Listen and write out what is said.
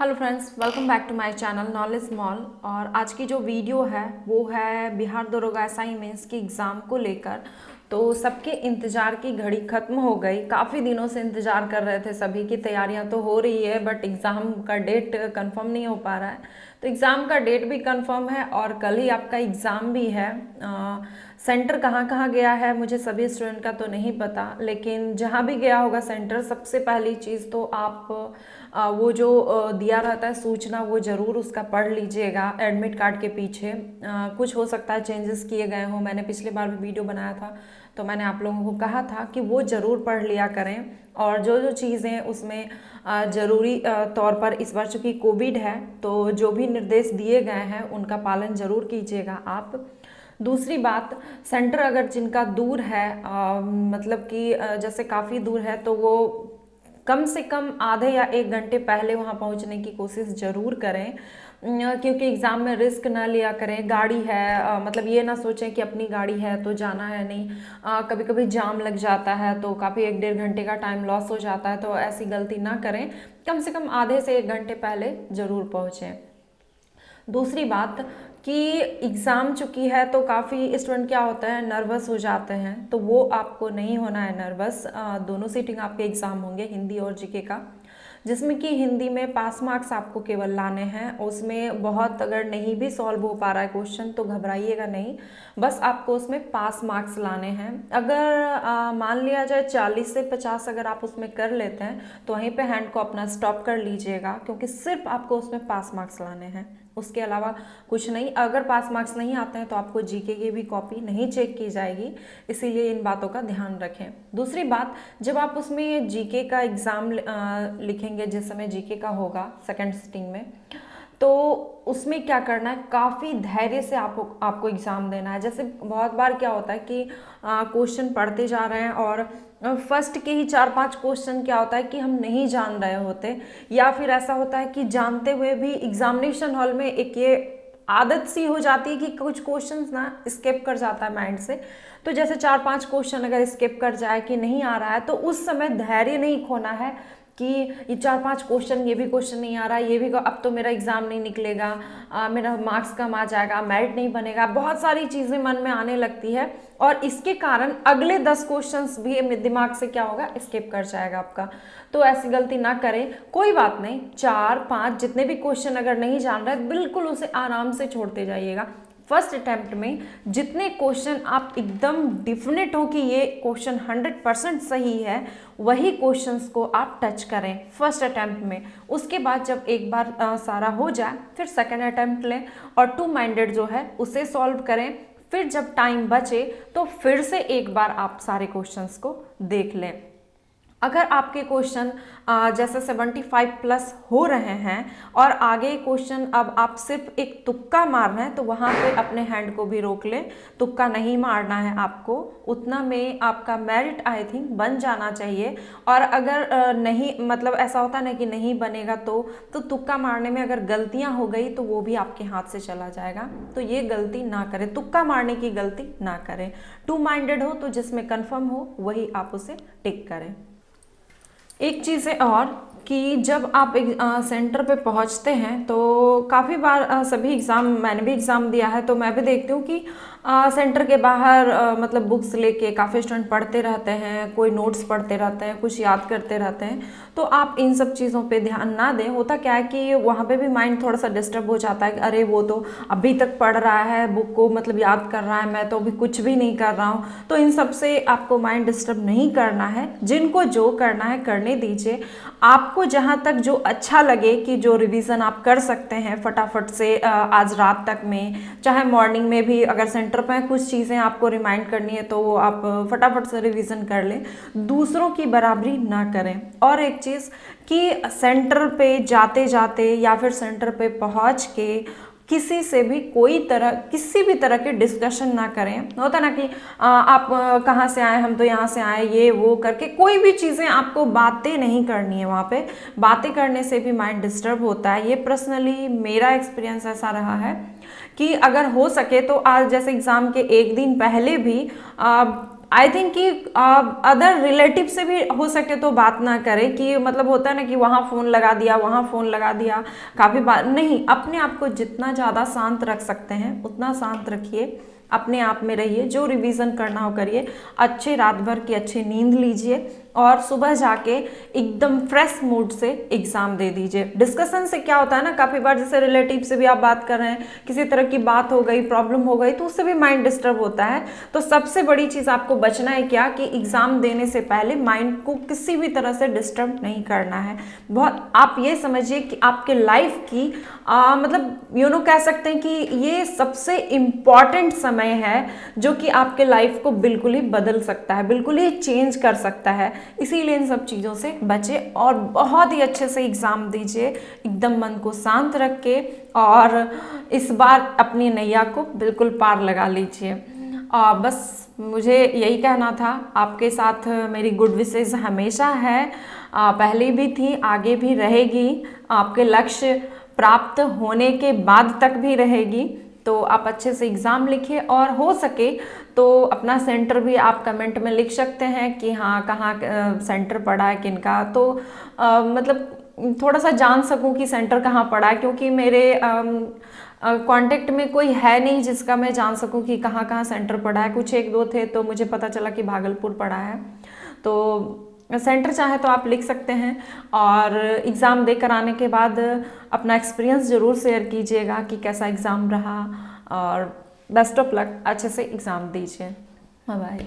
Hello friends, welcome back to my channel Knowledge Mall. और आज की जो वीडियो है वो है बिहार दरोगा एसआई मेंस की एग्ज़ाम को लेकर। तो सबके इंतज़ार की घड़ी ख़त्म हो गई। काफ़ी दिनों से इंतज़ार कर रहे थे, सभी की तैयारियां तो हो रही है बट एग्ज़ाम का डेट कंफर्म नहीं हो पा रहा है। तो एग्ज़ाम का डेट भी कंफर्म है और कल ही आपका एग्ज़ाम भी है। सेंटर कहाँ कहाँ गया है मुझे सभी स्टूडेंट का तो नहीं पता, लेकिन जहाँ भी गया होगा सेंटर, सबसे पहली चीज़ तो आप वो जो दिया रहता है सूचना वो ज़रूर उसका पढ़ लीजिएगा। एडमिट कार्ड के पीछे कुछ हो सकता है चेंजेस किए गए हों। मैंने पिछली बार भी वीडियो बनाया था तो मैंने आप लोगों को कहा था कि वो ज़रूर पढ़ लिया करें। और जो जो चीज़ें उसमें ज़रूरी तौर पर, इस बार चूँकि कोविड है तो जो भी निर्देश दिए गए हैं उनका पालन ज़रूर कीजिएगा आप। दूसरी बात, सेंटर अगर जिनका दूर है, मतलब कि जैसे काफ़ी दूर है, तो वो कम से कम आधे या 1 घंटे पहले वहाँ पहुँचने की कोशिश ज़रूर करें। क्योंकि एग्ज़ाम में रिस्क ना लिया करें। गाड़ी है, मतलब ये ना सोचें कि अपनी गाड़ी है तो जाना है, नहीं। कभी कभी जाम लग जाता है तो काफ़ी 1-1.5 घंटे का टाइम लॉस हो जाता है, तो ऐसी गलती ना करें। कम से कम आधे से 1 घंटे पहले ज़रूर पहुँचें। दूसरी बात कि एग्ज़ाम चुकी है तो काफ़ी स्टूडेंट क्या होता है, नर्वस हो जाते हैं। तो वो आपको नहीं होना है नर्वस। दोनों सीटिंग आपके एग्ज़ाम होंगे, हिंदी और जीके का, जिसमें कि हिंदी में पास मार्क्स आपको केवल लाने हैं। उसमें बहुत अगर नहीं भी सॉल्व हो पा रहा है क्वेश्चन तो घबराइएगा नहीं, बस आपको उसमें पास मार्क्स लाने हैं। अगर मान लिया जाए 40 से 50 अगर आप उसमें कर लेते हैं तो वहीं पे हैंड को अपना स्टॉप कर लीजिएगा, क्योंकि सिर्फ आपको उसमें पास मार्क्स लाने हैं, उसके अलावा कुछ नहीं। अगर पास मार्क्स नहीं आते हैं तो आपको जीके की भी कॉपी नहीं चेक की जाएगी, इसीलिए इन बातों का ध्यान रखें। दूसरी बात, जब आप उसमें जीके का एग्ज़ाम लिखेंगे, जिस समय जीके का होगा सेकंड सिटिंग में, तो उसमें क्या करना है, काफ़ी धैर्य से आपको एग्ज़ाम देना है। जैसे बहुत बार क्या होता है कि क्वेश्चन पढ़ते जा रहे हैं और फर्स्ट के ही 4-5 क्वेश्चन क्या होता है कि हम नहीं जान रहे होते, या फिर ऐसा होता है कि जानते हुए भी एग्जामिनेशन हॉल में एक ये आदत सी हो जाती है कि कुछ क्वेश्चंस ना स्किप कर जाता है माइंड से। तो जैसे 4-5 क्वेश्चन अगर स्किप कर जाए कि नहीं आ रहा है, तो उस समय धैर्य नहीं खोना है कि ये 4-5 क्वेश्चन, ये भी क्वेश्चन नहीं आ रहा, ये भी, अब तो मेरा एग्ज़ाम नहीं निकलेगा, मेरा मार्क्स कम आ जाएगा, मेरिट नहीं बनेगा, बहुत सारी चीज़ें मन में आने लगती है और इसके कारण अगले 10 क्वेश्चंस भी दिमाग से क्या होगा, स्किप कर जाएगा आपका। तो ऐसी गलती ना करें। कोई बात नहीं, 4-5 जितने भी क्वेश्चन अगर नहीं जान रहे बिल्कुल उसे आराम से छोड़ते जाइएगा। फर्स्ट अटैम्प्ट में जितने क्वेश्चन आप एकदम डिफिनेट हो कि ये क्वेश्चन 100% सही है, वही क्वेश्चंस को आप टच करें फर्स्ट अटैम्प्ट में। उसके बाद जब एक बार सारा हो जाए फिर सेकेंड अटैम्प्ट लें और टू माइंडेड जो है उसे सॉल्व करें। फिर जब टाइम बचे तो फिर से एक बार आप सारे क्वेश्चंस को देख लें। अगर आपके क्वेश्चन जैसे 75+ हो रहे हैं और आगे क्वेश्चन अब आप सिर्फ एक तुक्का मार रहे हैं, तो वहाँ पे अपने हैंड को भी रोक लें। तुक्का नहीं मारना है आपको, उतना में आपका मेरिट आई थिंक बन जाना चाहिए। और अगर नहीं, मतलब ऐसा होता ना कि नहीं बनेगा तो तुक्का मारने में अगर गलतियाँ हो गई तो वो भी आपके हाथ से चला जाएगा। तो ये गलती ना करें, तुक्का मारने की गलती ना करें। टू माइंडेड हो तो जिसमें कन्फर्म हो वही आप उसे टिक करें। एक चीज़ है और कि जब आप सेंटर पे पहुंचते हैं तो काफ़ी बार सभी एग्ज़ाम, मैंने भी एग्ज़ाम दिया है तो मैं भी देखती हूँ कि सेंटर के बाहर मतलब बुक्स लेके काफ़ी स्टूडेंट पढ़ते रहते हैं, कोई नोट्स पढ़ते रहते हैं, कुछ याद करते रहते हैं। तो आप इन सब चीज़ों पे ध्यान ना दें। होता क्या है कि वहाँ पे भी माइंड थोड़ा सा डिस्टर्ब हो जाता है कि अरे वो तो अभी तक पढ़ रहा है, बुक को मतलब याद कर रहा है, मैं तो अभी कुछ भी नहीं कर रहा हूँ। तो इन सब से आपको माइंड डिस्टर्ब नहीं करना है। जिनको जो करना है करने दीजिए। आपको जहाँ तक जो अच्छा लगे कि जो रिवीजन आप कर सकते हैं फटाफट से आज रात तक में, चाहे मॉर्निंग में भी अगर सेंटर पे कुछ चीज़ें आपको रिमाइंड करनी है तो वो आप फटाफट से रिवीजन कर लें। दूसरों की बराबरी ना करें। और एक चीज़ कि सेंटर पे जाते जाते या फिर सेंटर पे पहुँच के किसी से भी किसी भी तरह के डिस्कशन ना करें। होता ना कि आप कहाँ से आए, हम तो यहाँ से आए, ये वो करके कोई भी चीज़ें आपको बातें नहीं करनी है। वहाँ पे बातें करने से भी माइंड डिस्टर्ब होता है। ये पर्सनली मेरा एक्सपीरियंस ऐसा रहा है कि अगर हो सके तो आज जैसे एग्ज़ाम के एक दिन पहले भी आई थिंक कि अदर रिलेटिव से भी हो सके तो बात ना करें, कि मतलब होता है ना कि वहाँ फ़ोन लगा दिया, वहाँ फ़ोन लगा दिया, काफ़ी बात नहीं। अपने आप को जितना ज़्यादा शांत रख सकते हैं उतना शांत रखिए, अपने आप में रहिए, जो रिवीजन करना हो करिए, अच्छे रात भर की अच्छी नींद लीजिए और सुबह जाके एकदम फ्रेश मूड से एग्ज़ाम दे दीजिए। डिस्कशन से क्या होता है ना, काफ़ी बार जैसे रिलेटिव से भी आप बात कर रहे हैं, किसी तरह की बात हो गई, प्रॉब्लम हो गई, तो उससे भी माइंड डिस्टर्ब होता है। तो सबसे बड़ी चीज़ आपको बचना है क्या, कि एग्ज़ाम देने से पहले माइंड को किसी भी तरह से डिस्टर्ब नहीं करना है। बहुत आप ये समझिए कि आपके लाइफ की मतलब कह सकते हैं कि ये सबसे इम्पॉर्टेंट समय है जो कि आपके लाइफ को बिल्कुल ही बदल सकता है, बिल्कुल ही चेंज कर सकता है। इसीलिए इन सब चीज़ों से बचे और बहुत ही अच्छे से एग्ज़ाम दीजिए, एकदम मन को शांत रख के, और इस बार अपनी नैया को बिल्कुल पार लगा लीजिए। बस मुझे यही कहना था। आपके साथ मेरी गुड विशेज़ हमेशा है, पहले भी थी, आगे भी रहेगी, आपके लक्ष्य प्राप्त होने के बाद तक भी रहेगी। तो आप अच्छे से एग्ज़ाम लिखिए, और हो सके तो अपना सेंटर भी आप कमेंट में लिख सकते हैं कि हाँ कहाँ सेंटर पड़ा है किनका, तो मतलब थोड़ा सा जान सकूं कि सेंटर कहाँ पड़ा है, क्योंकि मेरे कांटेक्ट में कोई है नहीं जिसका मैं जान सकूं कि कहाँ कहाँ सेंटर पड़ा है। कुछ एक दो थे तो मुझे पता चला कि भागलपुर पड़ा है। तो सेंटर चाहे तो आप लिख सकते हैं, और एग्ज़ाम देकर आने के बाद अपना एक्सपीरियंस ज़रूर शेयर कीजिएगा कि कैसा एग्ज़ाम रहा, और बेस्ट ऑफ लक, अच्छे से एग्ज़ाम दीजिए। Bye bye.